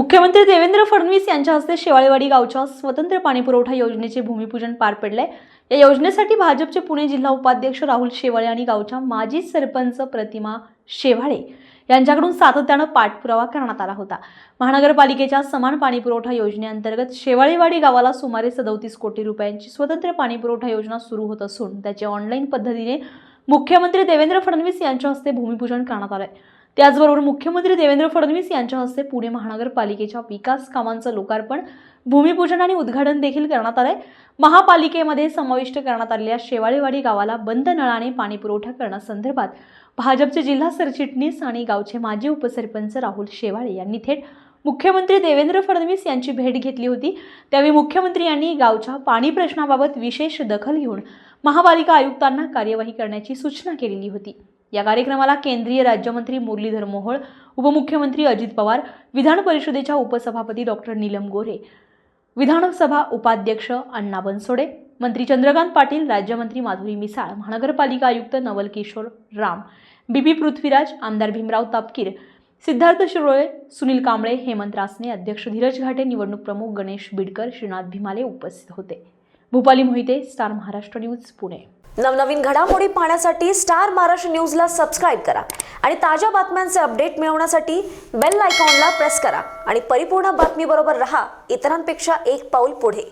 मुख्यमंत्री देवेंद्र फडणवीस यांच्या हस्ते शेवाळेवाडी गावच्या स्वतंत्र पाणीपुरवठा योजनेचे भूमिपूजन पार पडले। या योजनेसाठी भाजपचे पुणे जिल्हा उपाध्यक्ष राहुल शेवाळे आणि गावच्या माजी सरपंच प्रतिमा शेवाळे यांच्याकडून सातत्याने पाठपुरावा करण्यात आला होता। महानगरपालिकेच्या समान पाणीपुरवठा योजनेअंतर्गत शेवाळेवाडी गावाला सुमारे 37 कोटी रुपयांची स्वतंत्र पाणीपुरवठा योजना सुरू होत असून त्याचे ऑनलाईन पद्धतीने मुख्यमंत्री देवेंद्र फडणवीस यांच्या हस्ते भूमिपूजन करण्यात आले। त्याचबरोबर मुख्यमंत्री देवेंद्र फडणवीस यांच्या हस्ते पुणे महानगरपालिकेच्या विकास कामांचं लोकार्पण, भूमिपूजन आणि उद्घाटन देखील करण्यात आले। महापालिकेमध्ये समाविष्ट करण्यात आलेल्या शेवाळेवाडी गावाला बंद नळाने पाणीपुरवठा करण्यासंदर्भात भाजपचे जिल्हा सरचिटणीस आणि गावचे माजी उपसरपंच राहुल शेवाळे यांनी थेट मुख्यमंत्री देवेंद्र फडणवीस यांची भेट घेतली होती। त्यावेळी मुख्यमंत्री यांनी गावच्या पाणी प्रश्नाबाबत विशेष दखल घेऊन महापालिका आयुक्तांना कार्यवाही करण्याची सूचना केलेली होती। या कार्यक्रमाला केंद्रीय राज्यमंत्री मुरलीधर मोहोळ, उपमुख्यमंत्री अजित पवार, विधान परिषदेच्या उपसभापती डॉक्टर नीलम गोरे, विधानसभा उपाध्यक्ष अण्णा बनसोडे, मंत्री चंद्रकांत पाटील, राज्यमंत्री माधुरी मिसाळ, महानगरपालिका आयुक्त नवल किशोर राम, बीपी पृथ्वीराज, आमदार भीमराव तापकीर, सिद्धार्थ शिरोळे, सुनील कांबळे, हेमंत रासने, अध्यक्ष धीरज घाटे, निवडणूक प्रमुख गणेश बिडकर, श्रीनाथ भीमाले उपस्थित होते। Bhupali Mohite, star Maharashtra news, Pune. नवनवीन घडामोडी पाहण्यासाठी स्टार महाराष्ट्र न्यूजला सबस्क्राइब करा आणि ताज्या बातम्यांचे अपडेट मिळवण्यासाठी बेल आयकॉनला प्रेस करा आणि परिपूर्ण बातमीबरोबर रहा, इतरांपेक्षा एक पाऊल पुढे।